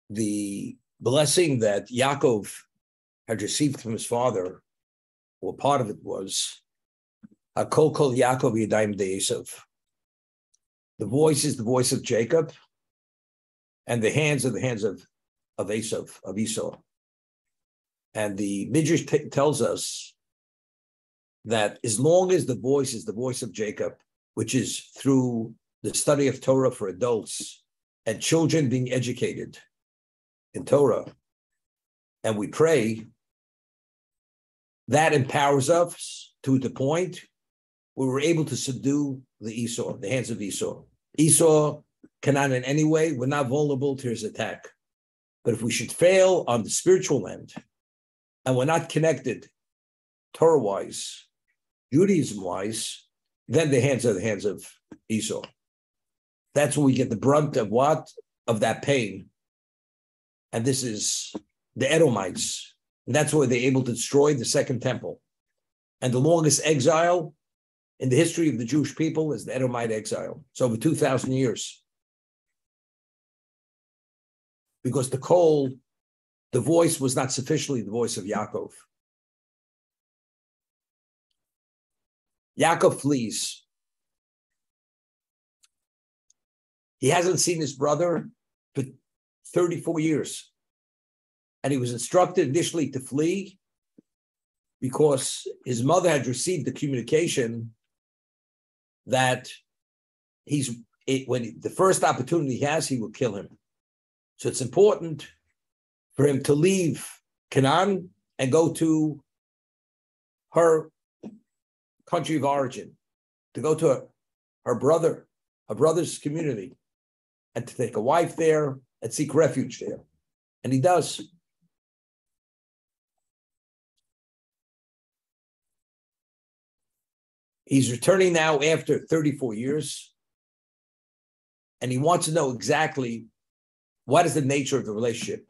the blessing that Yaakov had received from his father, or part of it was, Hakol kol Yaakov yadayim de Esav. The voice is the voice of Jacob, and the hands are the hands of Esav, of Esau. And the Midrash tells us that as long as the voice is the voice of Jacob, which is through the study of Torah for adults and children being educated in Torah, and we pray, that empowers us to the point where we're able to subdue the hands of Esau. Esau cannot in any way, we're not vulnerable to his attack. But if we should fail on the spiritual end, and we're not connected Torah-wise, Judaism-wise, then the hands are the hands of Esau. That's when we get the brunt of what? Of that pain. And this is the Edomites. And that's why they're able to destroy the second temple. And the longest exile in the history of the Jewish people is the Edomite exile. It's over 2,000 years. Because the voice was not sufficiently the voice of Yaakov. Yaakov flees. He hasn't seen his brother for 34 years. And he was instructed initially to flee because his mother had received the communication that when the first opportunity he has, he will kill him. So it's important for him to leave Canaan and go to her country of origin, to go to her brother's community, and to take a wife there and seek refuge there. And he does. He's returning now after 34 years, and he wants to know exactly what is the nature of the relationship.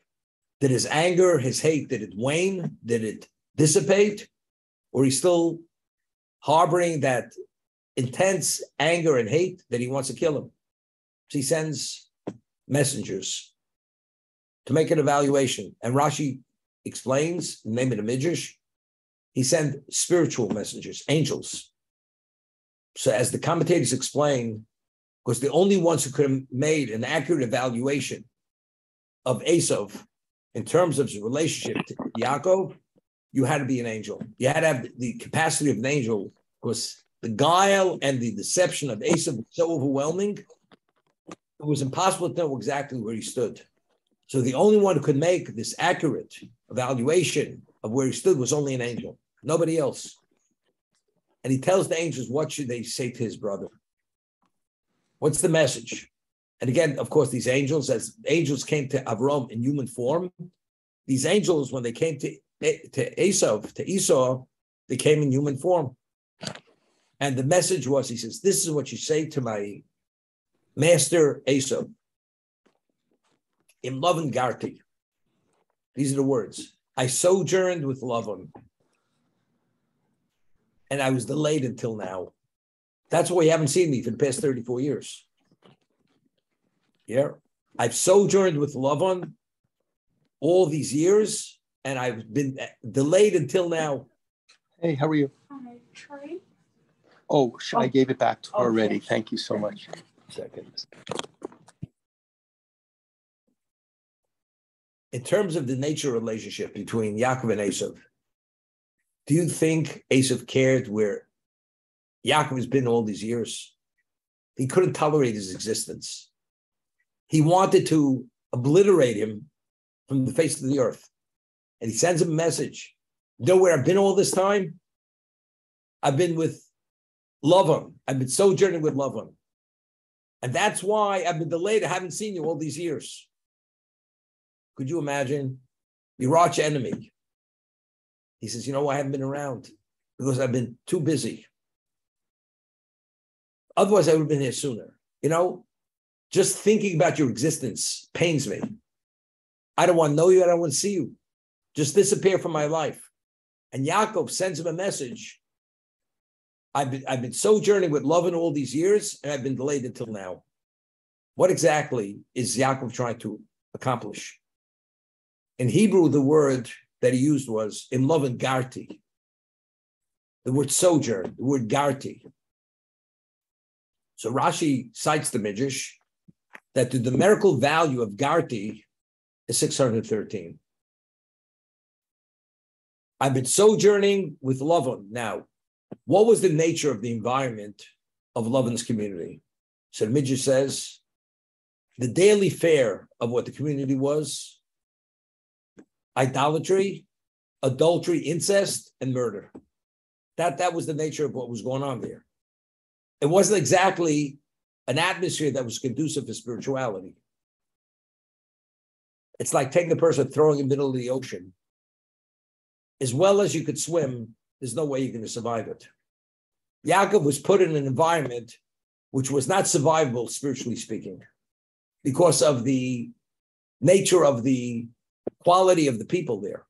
Did his anger, his hate, did it wane? Did it dissipate? Or he's still harboring that intense anger and hate that he wants to kill him? So he sends messengers to make an evaluation. And Rashi explains, in the name of the Midrash, he sent spiritual messengers, angels. So as the commentators explain, because the only ones who could have made an accurate evaluation of Esav in terms of his relationship to Yaakov, you had to be an angel. You had to have the capacity of an angel, because the guile and the deception of Esav was so overwhelming, it was impossible to know exactly where he stood. So the only one who could make this accurate evaluation of where he stood was only an angel, nobody else. And he tells the angels, what should they say to his brother? What's the message? And again, of course, these angels, as angels came to Avram in human form, these angels, when they came to Esau, they came in human form. And the message was, he says, this is what you say to my master Esau. In love and Garti. These are the words. I sojourned with Lavan, and I was delayed until now. That's why you haven't seen me for the past 34 years. Yeah. I've sojourned with Lavan all these years, and I've been delayed until now. Hey, how are you? Hi, Trey. Oh, I gave it back to her already. Thank you so much. Second. In terms of the nature of relationship between Yaakov and Esav, do you think Esav cared where Yaakov has been all these years? He couldn't tolerate his existence. He wanted to obliterate him from the face of the earth. And he sends him a message. You know where I've been all this time? I've been with Lavan. I've been sojourning with Lavan. And that's why I've been delayed. I haven't seen you all these years. Could you imagine? Your arch enemy. He says, you know, I haven't been around because I've been too busy. Otherwise, I would have been here sooner. You know, just thinking about your existence pains me. I don't want to know you. I don't want to see you. Just disappear from my life. And Yaakov sends him a message. I've been sojourning with Lavan all these years, and I've been delayed until now. What exactly is Yaakov trying to accomplish? In Hebrew, the word that he used was in love and Garti. The word sojourn, the word Garti. So Rashi cites the Midrash that the numerical value of Garti is 613. I've been sojourning with Lavan. Now, what was the nature of the environment of Lavan's community? So the Midrash says the daily fare of what the community was: idolatry, adultery, incest, and murder. That was the nature of what was going on there. It wasn't exactly an atmosphere that was conducive to spirituality. It's like taking a person, throwing in the middle of the ocean. As well as you could swim, there's no way you're going to survive it. Yaakov was put in an environment which was not survivable, spiritually speaking, because of the nature of the quality of the people there.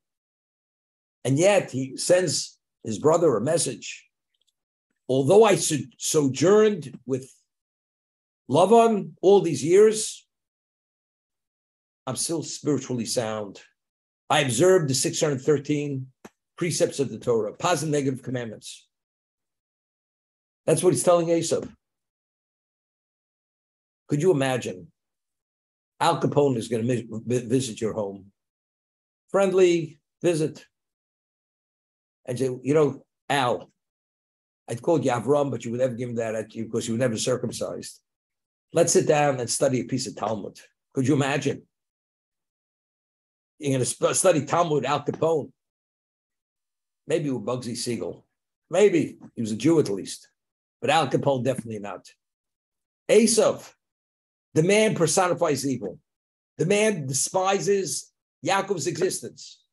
And yet he sends his brother a message. Although I sojourned with Lavan all these years, I'm still spiritually sound. I observed the 613 precepts of the Torah, positive, negative commandments. That's what he's telling Esav. Could you imagine? Al Capone is going to visit your home. Friendly visit. And say, Al, I'd called you Avram, but you would never give him that at you because you were never circumcised. Let's sit down and study a piece of Talmud. Could you imagine? You're going to study Talmud with Al Capone. Maybe with Bugsy Siegel. Maybe. He was a Jew at least. But Al Capone, definitely not. Esav, the man personifies evil. The man despises Yaakov's existence.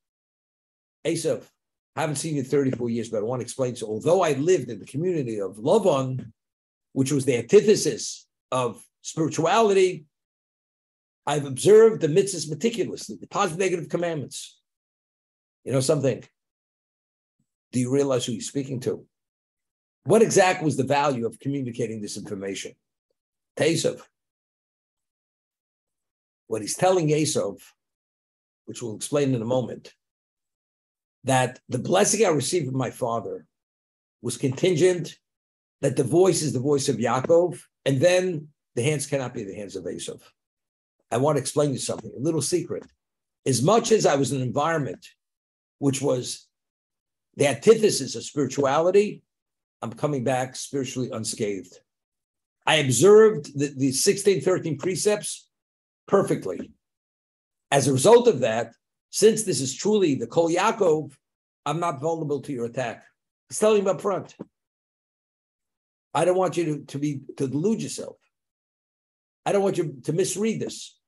Esav, I haven't seen you in 34 years, but I want to explain. So although I lived in the community of Lavan, which was the antithesis of spirituality, I've observed the mitzvahs meticulously, the positive, negative commandments. You know something? Do you realize who you're speaking to? What exactly was the value of communicating this information to Esav? What he's telling Esav, which we'll explain in a moment, that the blessing I received from my father was contingent, that the voice is the voice of Yaakov, and then the hands cannot be the hands of Esav. I want to explain you something, a little secret. As much as I was in an environment which was the antithesis of spirituality, I'm coming back spiritually unscathed. I observed the 1613 precepts perfectly. As a result of that, since this is truly the Kol Yaakov, I'm not vulnerable to your attack. He's telling him up front. I don't want you to delude yourself. I don't want you to misread this.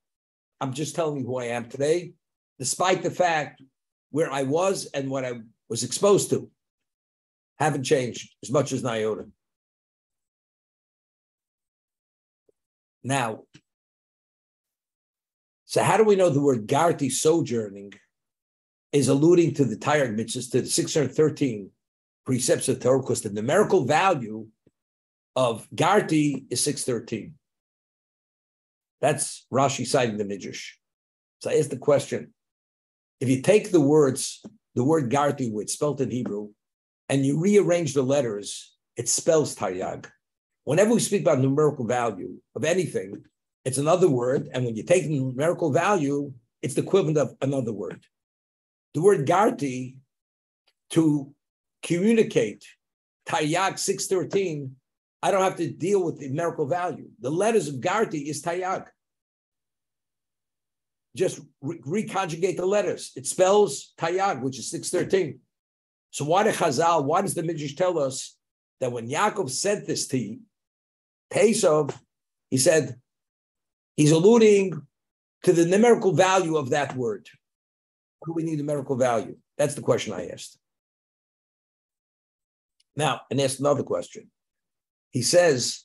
I'm just telling you who I am today, despite the fact where I was and what I was exposed to haven't changed as much as an iota. Now, so how do we know the word Garti, sojourning, is alluding to the Taryag mitzvahs, to the 613 precepts of Torah? Because the numerical value of Garti is 613. That's Rashi citing the Midrash. So I ask the question, if you take the word Garti, which is spelled in Hebrew, and you rearrange the letters, it spells Taryag. Whenever we speak about numerical value of anything, it's another word, and when you take the numerical value, it's the equivalent of another word. The word Garti, to communicate Taryag 613, I don't have to deal with the numerical value. The letters of Garti is Taryag. Just reconjugate the letters. It spells Taryag, which is 613. So why does the Midrash tell us that when Yaakov sent this to Esav, he said, he's alluding to the numerical value of that word. Why do we need numerical value? That's the question I asked. Now, and asked another question. He says,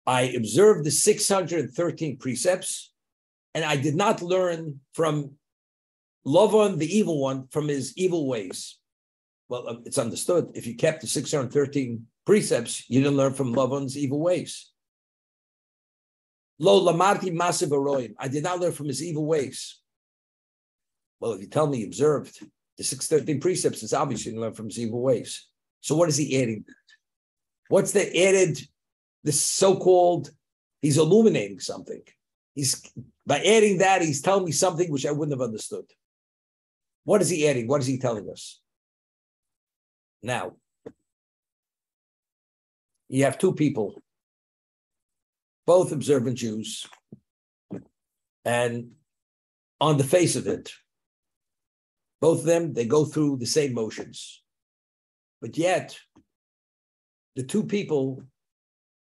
I observed the 613 precepts, and I did not learn from Lavan, the evil one, from his evil ways. Well, it's understood. If you kept the 613 precepts, you didn't learn from Lavan's evil ways. Lo lamarti masiv aroyim. I did not learn from his evil ways. Well, if you tell me he observed the 613 precepts, it's obviously learned from his evil ways. So what is he adding? What's the added, this so-called, he's illuminating something. By adding that, he's telling me something which I wouldn't have understood. What is he adding? What is he telling us? Now, you have two people, both observant Jews, and on the face of it, both of them, they go through the same motions. But yet, the two people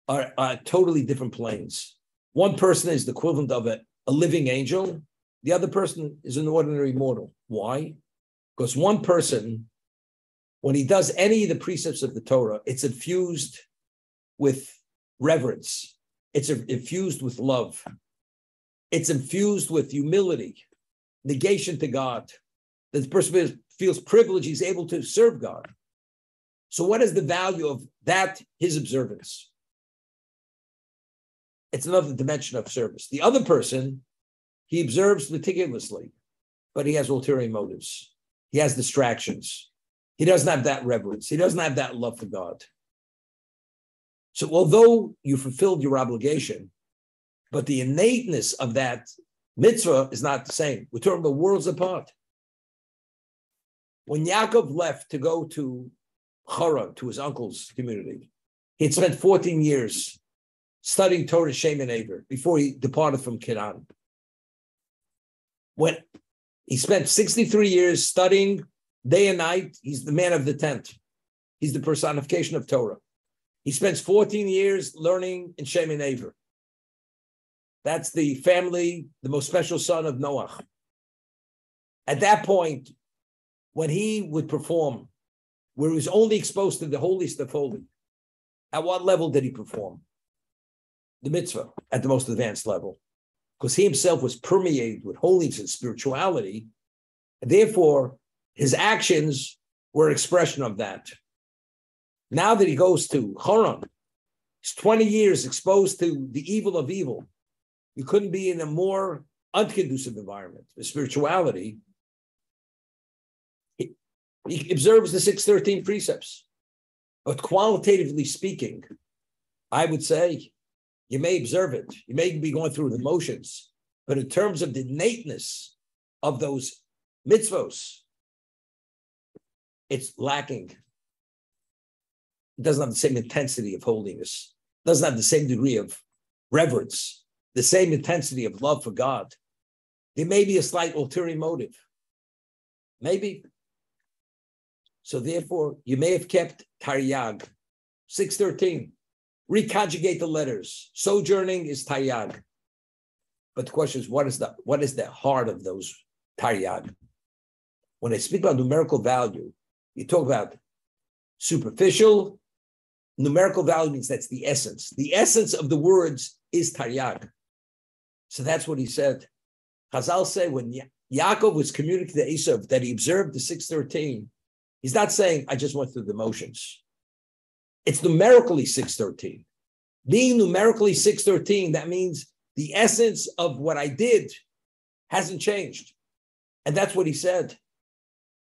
are totally different planes. One person is the equivalent of a living angel. The other person is an ordinary mortal. Why? Because one person, when he does any of the precepts of the Torah, it's infused with reverence. It's infused with love. It's infused with humility, negation to God. The person feels privileged, he's able to serve God. So what is the value of that, his observance? It's another dimension of service. The other person, he observes meticulously, but he has ulterior motives. He has distractions. He doesn't have that reverence. He doesn't have that love for God. So although you fulfilled your obligation, but the innateness of that mitzvah is not the same. We're talking about worlds apart. When Yaakov left to go to Haran, to his uncle's community, he had spent 14 years studying Torah Shem and Aver before he departed from Canaan. When he spent 63 years studying day and night, he's the man of the tent. He's the personification of Torah. He spends 14 years learning in Shem and Aver. That's the family, the most special son of Noach. At that point, when he would perform, where he was only exposed to the holiest of holy, at what level did he perform? The mitzvah, at the most advanced level. Because he himself was permeated with holiness and spirituality, and therefore his actions were an expression of that. Now that he goes to Haran, he's 20 years exposed to the evil of evil. You couldn't be in a more unconducive environment. The spirituality, he observes the 613 precepts. But qualitatively speaking, I would say you may observe it. You may be going through the motions. But in terms of the innateness of those mitzvos, it's lacking. It doesn't have the same intensity of holiness. It doesn't have the same degree of reverence, the same intensity of love for God. There may be a slight ulterior motive. Maybe. So therefore, you may have kept Taryag. 613. Reconjugate the letters. Sojourning is Taryag. But the question is, what is the heart of those Taryag? When I speak about numerical value, you talk about superficial. Numerical value means that's the essence. The essence of the words is Taryag. So that's what he said. Chazal say when Yaakov was communicating to Esav that he observed the 613, he's not saying, I just went through the motions. It's numerically 613. Being numerically 613, that means the essence of what I did hasn't changed. And that's what he said.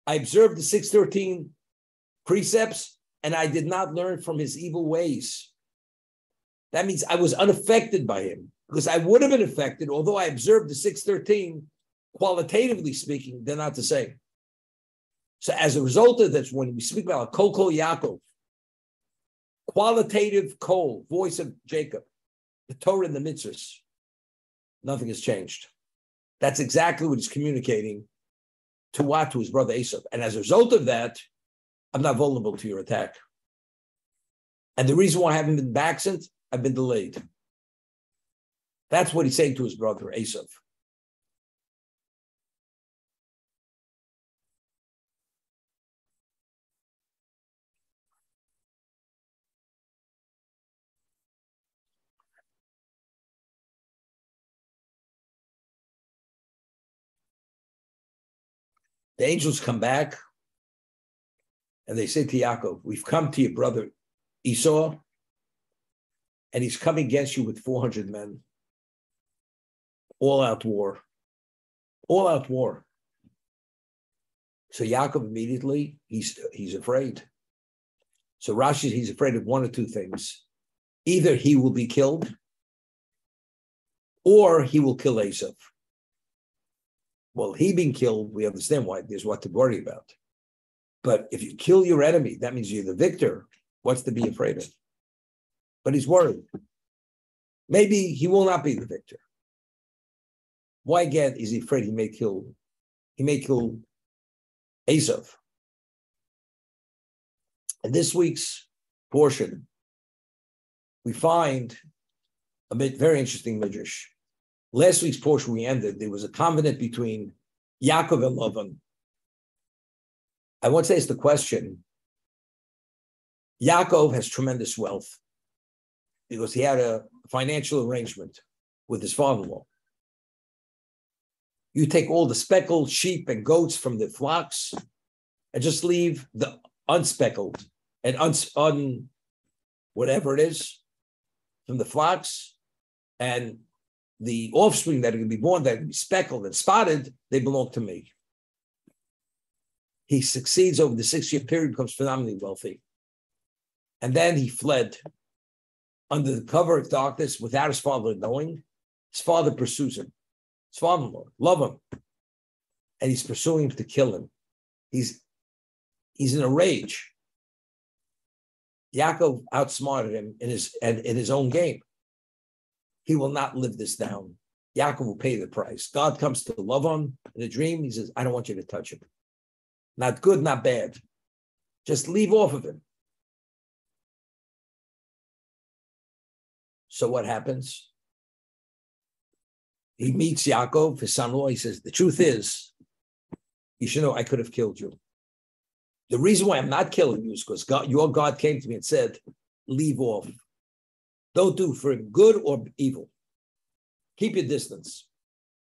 I observed the 613 precepts and I did not learn from his evil ways. That means I was unaffected by him because I would have been affected, although I observed the 613, qualitatively speaking, they're not the same. So as a result of this, when we speak about Kol Yaakov, qualitative Kol, voice of Jacob, the Torah and the Mitzvos, nothing has changed. That's exactly what he's communicating to his brother Esav. And as a result of that, I'm not vulnerable to your attack. And the reason why I haven't been back-sent, I've been delayed. That's what he's saying to his brother Esav. The angels come back and they say to Yaakov, we've come to your brother Esau, and he's coming against you with 400 men. All out war. All out war. So Yaakov immediately, he's afraid. So Rashi, he's afraid of one or two things. Either he will be killed, or he will kill Esav. Well, he being killed, we understand why there's what to worry about. But if you kill your enemy, that means you're the victor. What's to be afraid of? But he's worried. Maybe he will not be the victor. Why again is he afraid he may kill Esav? In this week's portion, we find a very interesting midrash. Last week's portion we ended, there was a covenant between Yaakov and Lavan. I want to ask the question, Yaakov has tremendous wealth because he had a financial arrangement with his father-in-law. You take all the speckled sheep and goats from the flocks and just leave the unspeckled and whatever it is from the flocks, and the offspring that are going to be born, that are going to be speckled and spotted, they belong to me. He succeeds over the 6-year period, becomes phenomenally wealthy. And then he fled under the cover of darkness without his father knowing. His father pursues him. His father-in-law, love him. And he's pursuing him to kill him. He's in a rage. Yaakov outsmarted him in his own game. He will not live this down. Yaakov will pay the price. God comes to Lavan in a dream. He says, I don't want you to touch him. Not good, not bad. Just leave off of him. So what happens? He meets Yaakov, his son-in-law. He says, the truth is, you should know I could have killed you. The reason why I'm not killing you is because your God came to me and said, leave off. Don't do for him good or evil. Keep your distance.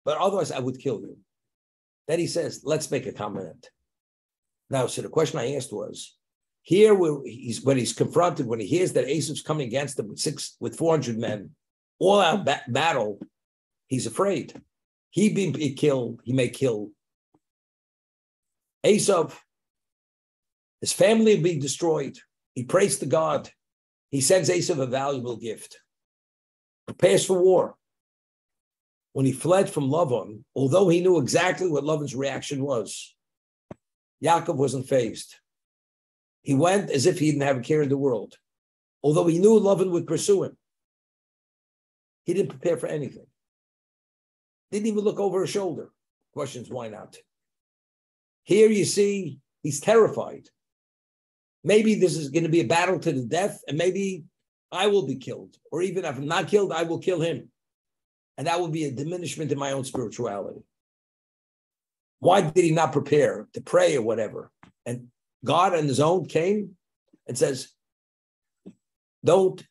But otherwise, I would kill you. Then he says, let's make a covenant. Now, so the question I asked was, here when he's confronted, when he hears that Esav's coming against him with 400 men, all out battle, he's afraid. He may kill Esav. His family will be destroyed. He prays to God. He sends Esav a valuable gift. Prepares for war. When he fled from Lavan, although he knew exactly what Lavan's reaction was, Yaakov wasn't fazed. He went as if he didn't have a care in the world. Although he knew Lavan would pursue him, he didn't prepare for anything. Didn't even look over his shoulder. Questions, why not? Here you see, he's terrified. Maybe this is going to be a battle to the death, and maybe I will be killed. Or even if I'm not killed, I will kill him. And that will be a diminishment in my own spirituality. Why did he not prepare to pray or whatever? And God on his own came and says, don't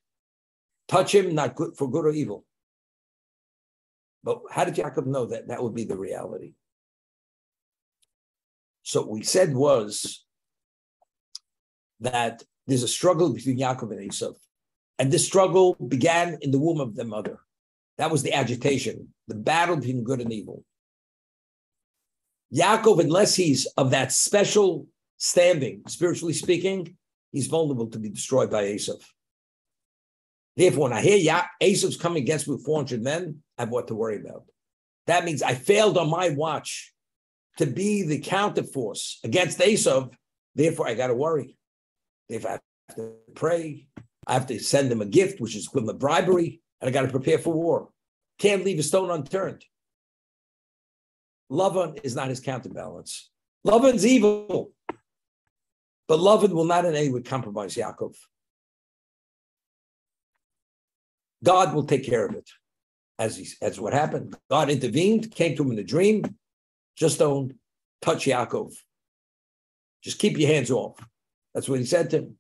touch him, not good for good or evil. But how did Yaakov know that that would be the reality? So what we said was that there's a struggle between Yaakov and Esav. And this struggle began in the womb of the mother. That was the agitation, the battle between good and evil. Yaakov, unless he's of that special standing, spiritually speaking, he's vulnerable to be destroyed by Esav. Therefore, when I hear Esav's coming against me with 400 men, I have what to worry about. That means I failed on my watch to be the counterforce against Esav. Therefore, I got to worry. If I have to pray, I have to send them a gift, which is equivalent of bribery, and I got to prepare for war. Can't leave a stone unturned. Lavan is not his counterbalance. Lavan's evil, but Lavan will not in any way compromise Yaakov. God will take care of it, as what happened. God intervened, came to him in a dream. Just don't touch Yaakov. Just keep your hands off. That's what he said to him.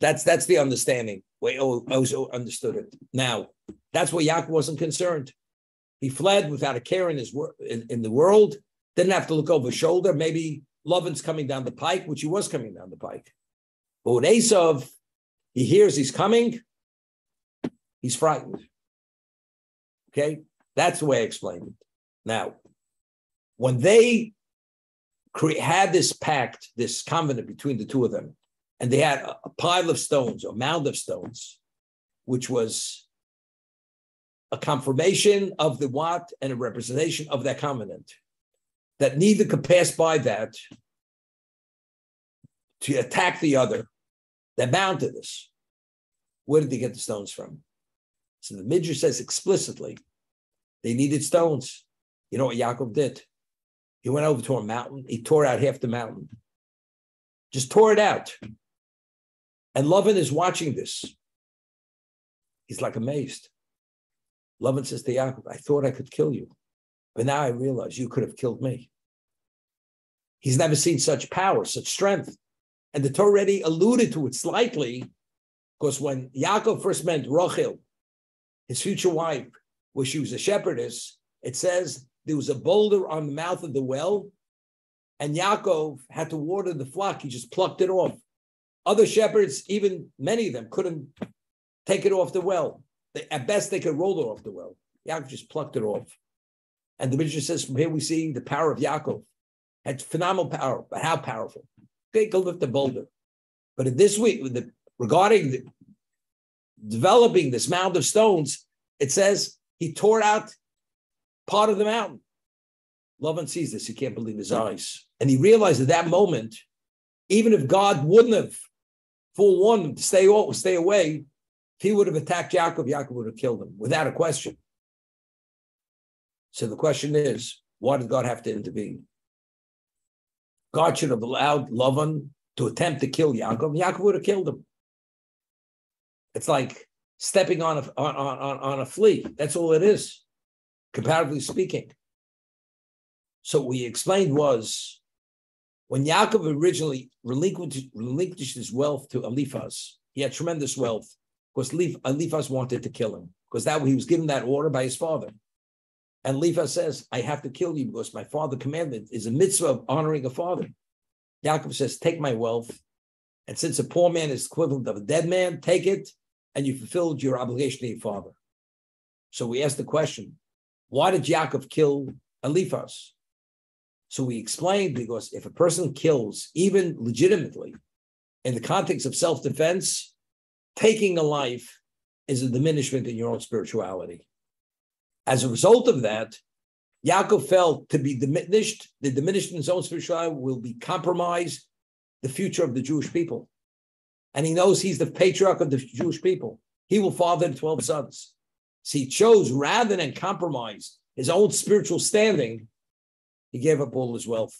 That's the understanding. We also understood it. Now, that's why Yaakov wasn't concerned. He fled without a care in the world. Didn't have to look over his shoulder. Maybe Lavan's coming down the pike, which he was coming down the pike. But when Esav, he hears he's coming, he's frightened. Okay? That's the way I explained it. Now, when they had this pact, this covenant between the two of them, and they had a pile of stones, or mound of stones, which was a confirmation of the what and a representation of that covenant, that neither could pass by that to attack the other. That bound to this. Where did they get the stones from? So the Midrash says explicitly, they needed stones. You know what Yaakov did? He went over to a mountain. He tore out half the mountain. Just tore it out. And Lavan is watching this. He's like amazed. Lavan says to Yaakov, I thought I could kill you, but now I realize you could have killed me. He's never seen such power, such strength. And the Torah already alluded to it slightly, because when Yaakov first met Rachel, his future wife, where she was a shepherdess, it says there was a boulder on the mouth of the well, and Yaakov had to water the flock. He just plucked it off. Other shepherds, even many of them, couldn't take it off the well. At best, they could roll it off the well. Yaakov just plucked it off. And the Midrash says, from here we see the power of Yaakov. Had phenomenal power, but how powerful? They could lift the boulder. But in this week, regarding developing this mound of stones, it says he tore out part of the mountain. Lavan sees this, he can't believe his eyes. And he realized at that moment, even if God wouldn't have forewarned him to stay away, if he would have attacked Yaakov, Yaakov would have killed him, without a question. So the question is, why did God have to intervene? God should have allowed Lavan to attempt to kill Yaakov. Yaakov would have killed him. It's like stepping on a flea. That's all it is, comparatively speaking. So what we explained was, when Yaakov originally relinquished his wealth to Eliphaz, he had tremendous wealth, because Eliphaz wanted to kill him, because he was given that order by his father. And Eliphaz says, I have to kill you because my father commanded is a mitzvah of honoring a father. Yaakov says, take my wealth. And since a poor man is equivalent of a dead man, take it, and you fulfilled your obligation to your father. So we asked the question, why did Yaakov kill Eliphaz? So we explained, because if a person kills, even legitimately, in the context of self-defense, taking a life is a diminishment in your own spirituality. As a result of that, Yaakov felt to be diminished, the diminished in his own spirituality will be compromised the future of the Jewish people. And he knows he's the patriarch of the Jewish people. He will father the 12 sons. So he chose, rather than compromise his own spiritual standing, he gave up all his wealth.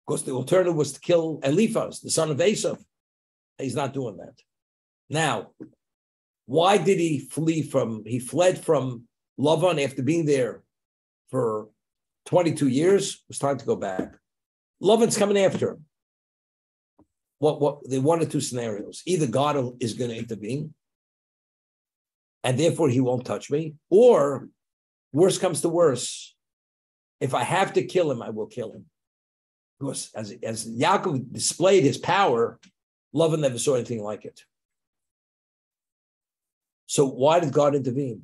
Because the alternative was to kill Eliphaz, the son of Esav. He's not doing that. Now, why did he he fled from Lavan after being there for 22 years? It was time to go back. Lavan's coming after him. There are one or two scenarios. Either God is going to intervene, and therefore he won't touch me, or worse comes to worse, if I have to kill him, I will kill him. Because as Yaakov displayed his power, Lavan never saw anything like it. So why did God intervene?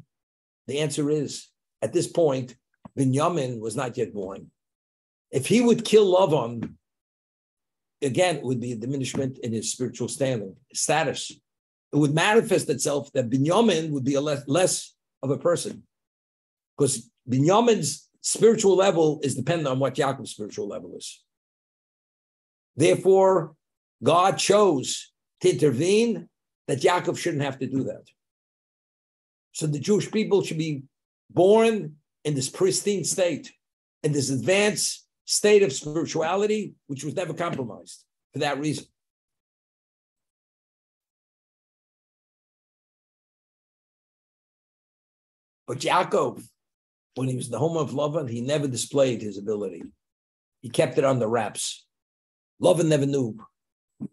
The answer is, at this point, Binyamin was not yet born. If he would kill Lavan, again, it would be a diminishment in his spiritual standing, status. It would manifest itself that Binyamin would be a less of a person, because Binyamin's spiritual level is dependent on what Yaakov's spiritual level is. Therefore, God chose to intervene that Yaakov shouldn't have to do that. So the Jewish people should be born in this pristine state, in this advanced state of spirituality, which was never compromised for that reason. But Yaakov, when he was in the home of Lavan, he never displayed his ability. He kept it under wraps. Lavan never knew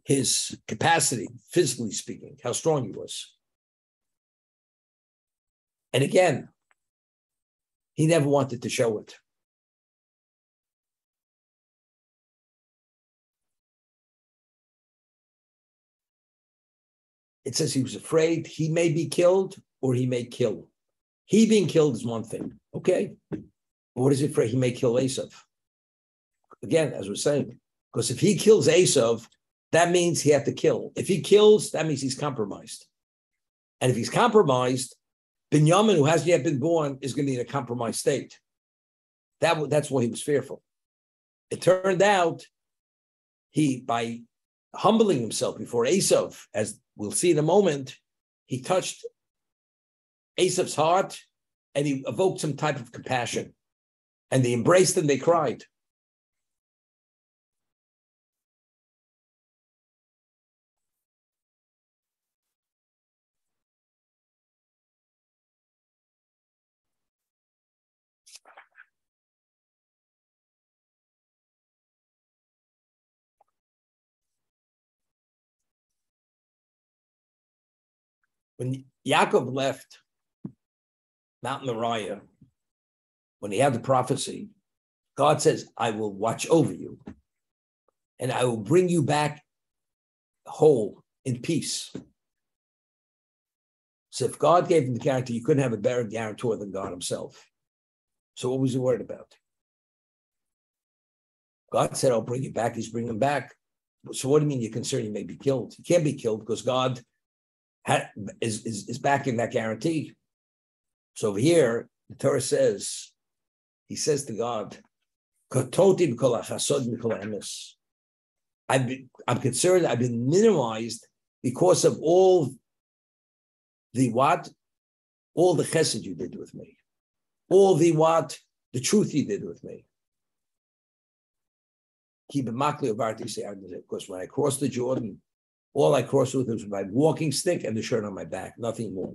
his capacity, physically speaking, how strong he was. And again, he never wanted to show it. It says he was afraid he may be killed or he may kill. He being killed is one thing. Okay. But what is he afraid? He may kill Esav. Again, as we're saying, because if he kills Esav, that means he had to kill. If he kills, that means he's compromised. And if he's compromised, Binyamin, who hasn't yet been born, is going to be in a compromised state. That's why he was fearful. It turned out by humbling himself before Esav, as we'll see in a moment, he touched Esav's heart and he evoked some type of compassion. And they embraced and they cried. When Yaakov left Mount Moriah, when he had the prophecy, God says, I will watch over you and I will bring you back whole in peace. So if God gave him the guarantee, you couldn't have a better guarantor than God himself. So what was he worried about? God said, I'll bring you back. He's bringing him back. So what do you mean you're concerned he may be killed? He can't be killed because God is backing that guarantee. So over here, the Torah says, he says to God, I'm concerned I've been minimized because of all the what? All the chesed you did with me. All the what? The truth you did with me. Because when I crossed the Jordan, all I crossed with was my walking stick and the shirt on my back, nothing more.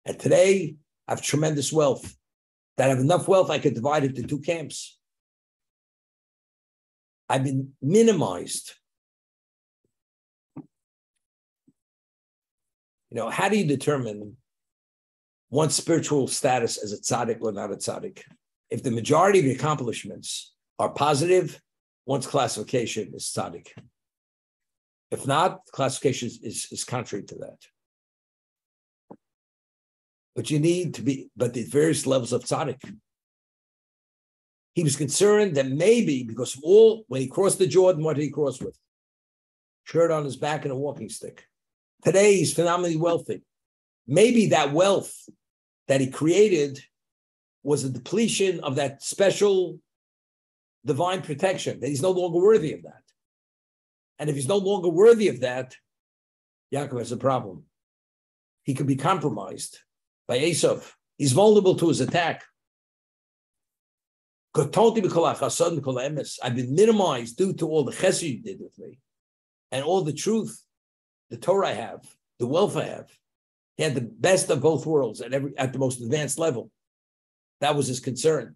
And today, I have tremendous wealth. That I have enough wealth, I could divide it into two camps. I've been minimized. How do you determine one's spiritual status as a tzaddik or not a tzaddik? If the majority of the accomplishments are positive, one's classification is tzaddik. If not, classification is contrary to that. But you need to be, but the various levels of tzaddik. He was concerned that maybe because of when he crossed the Jordan, what did he cross with? Shirt on his back and a walking stick. Today, he's phenomenally wealthy. Maybe that wealth that he created was a depletion of that special divine protection, that he's no longer worthy of that. And if he's no longer worthy of that, Yaakov has a problem. He could be compromised by Esav. He's vulnerable to his attack. I've been minimized due to all the chesed you did with me and all the truth, the Torah I have, the wealth I have. He had the best of both worlds at the most advanced level. That was his concern.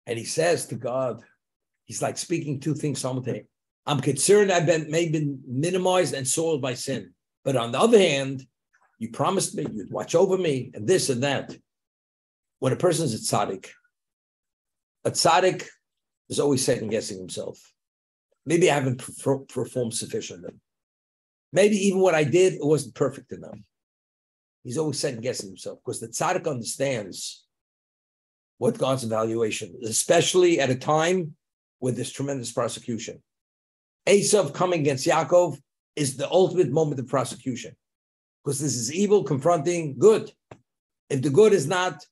And he says to God, he's like speaking two things simultaneously. I'm concerned I've been minimized and soiled by sin. But on the other hand, you promised me you'd watch over me and this and that. When a person's a tzaddik is always second guessing himself. Maybe I haven't performed sufficiently. Maybe even what I did, it wasn't perfect enough. He's always second guessing himself because the tzaddik understands what God's evaluation is, especially at a time with this tremendous prosecution. Esav coming against Yaakov is the ultimate moment of prosecution because this is evil confronting good. If the good is not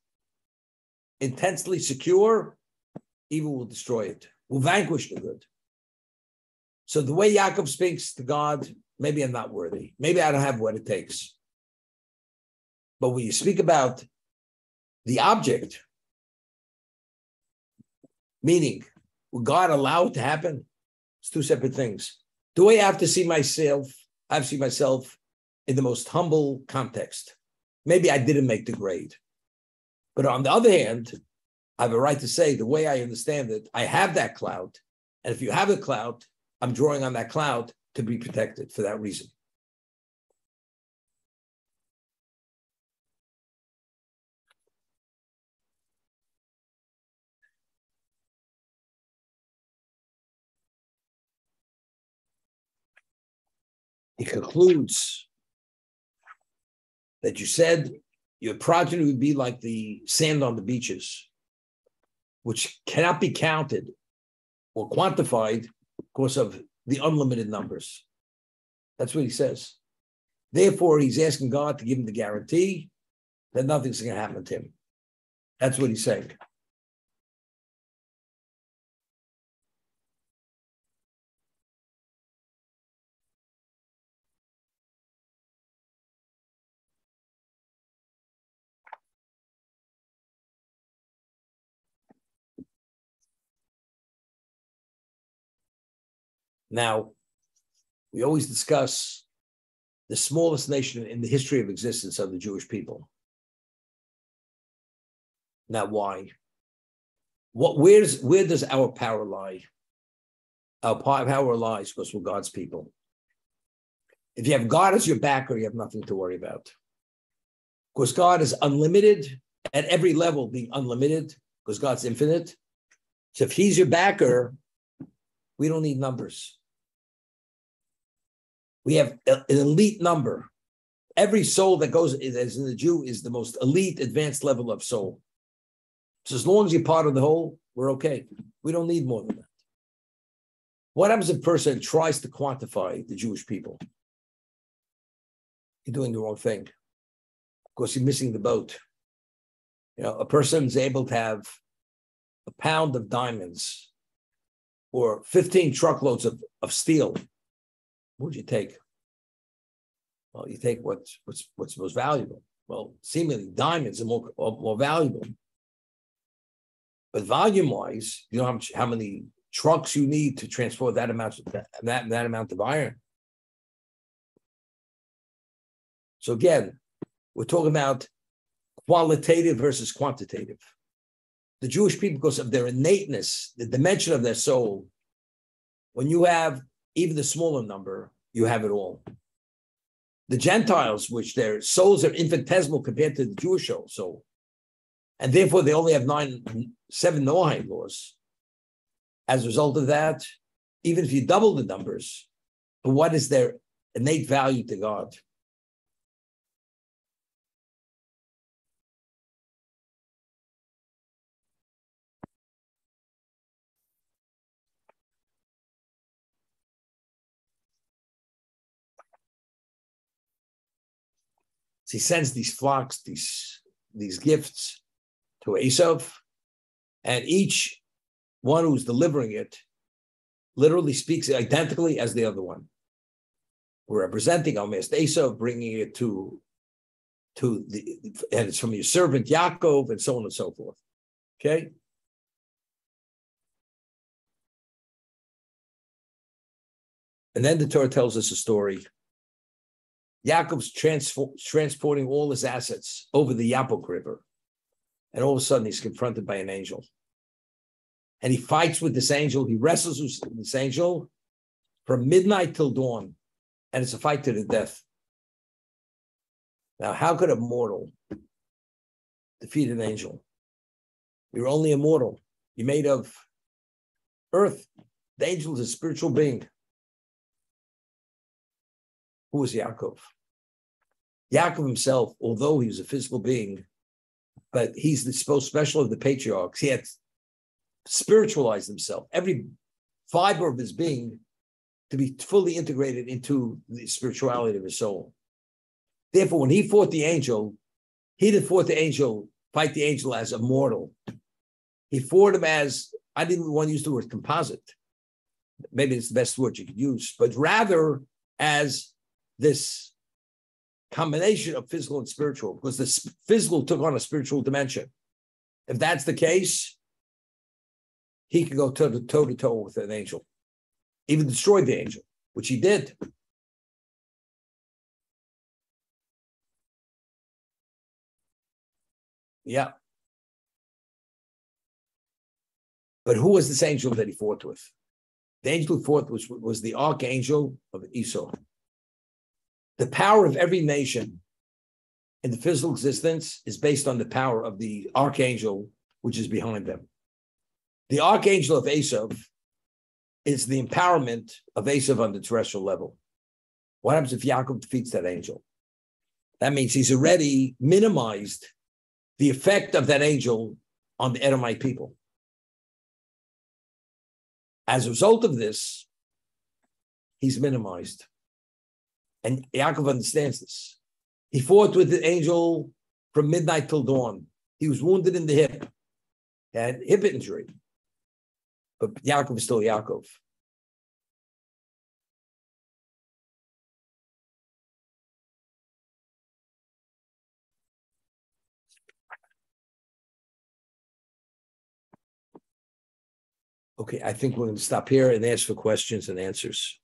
intensely secure, evil will destroy it, will vanquish the good. So the way Yaakov speaks to God, maybe I'm not worthy. Maybe I don't have what it takes. But when you speak about the object, meaning, will God allow it to happen? It's two separate things. Do I have to see myself? I have to see myself in the most humble context. Maybe I didn't make the grade. But on the other hand, I have a right to say the way I understand it, I have that cloud. And if you have a cloud, I'm drawing on that cloud to be protected for that reason. he concludes that you said your progeny would be like the sand on the beaches, which cannot be counted or quantified because of the unlimited numbers. That's what he says. Therefore, he's asking God to give him the guarantee that nothing's going to happen to him. That's what he's saying. Now, we always discuss the smallest nation in the history of existence of the Jewish people. Now, why? Where does our power lie? Our power lies because we're God's people. If you have God as your backer, you have nothing to worry about. Because God is unlimited at every level, being unlimited, because God's infinite. So if he's your backer, we don't need numbers. We have an elite number. Every soul that goes as in the Jew is the most elite, advanced level of soul. So as long as you're part of the whole, we're okay. We don't need more than that. What happens if a person tries to quantify the Jewish people? You're doing the wrong thing. Of course, you're missing the boat. You know, a person is able to have a pound of diamonds or 15 truckloads of steel. What would you take? Well, you take what's most valuable. Well, seemingly diamonds are more valuable. But volume-wise, you know how many trucks you need to transport that amount of iron. So again, we're talking about qualitative versus quantitative. The Jewish people, because of their innateness, the dimension of their soul, when you have even the smaller number, you have it all. The Gentiles, which their souls are infinitesimal compared to the Jewish soul, and therefore they only have 7 Noahide laws. As a result of that, even if you double the numbers, what is their innate value to God? So he sends these flocks, these gifts to Esau, and each one who's delivering it literally speaks identically as the other one. We're representing our master Esau, bringing it to the, and it's from your servant Yaakov, and so on and so forth. Okay? And then the Torah tells us a story. Yaakov's transporting all his assets over the Yapok River. And all of a sudden, he's confronted by an angel. And he fights with this angel. He wrestles with this angel from midnight till dawn. And it's a fight to the death. Now, how could a mortal defeat an angel? You're only a mortal. You're made of earth. The angel is a spiritual being. Who was Yaakov? Yaakov himself, although he was a physical being, but he's the most special of the patriarchs. He had spiritualized himself, every fiber of his being, to be fully integrated into the spirituality of his soul. Therefore, when he fought the angel, he didn't fight the angel as a mortal. He fought him as, I didn't want to use the word composite. Maybe it's the best word you could use, but rather as this combination of physical and spiritual, because the physical took on a spiritual dimension. If that's the case, he could go toe to toe with an angel, even destroy the angel, which he did. Yeah. But who was this angel that he fought with? The angel he fought was the archangel of Esau. The power of every nation in the physical existence is based on the power of the archangel, which is behind them. The archangel of Esau is the empowerment of Esau on the terrestrial level. What happens if Yaakov defeats that angel? That means he's already minimized the effect of that angel on the Edomite people. As a result of this, he's minimized. And Yaakov understands this. He fought with the angel from midnight till dawn. He was wounded in the hip, had hip injury. But Yaakov is still Yaakov. Okay, I think we're going to stop here and ask for questions and answers.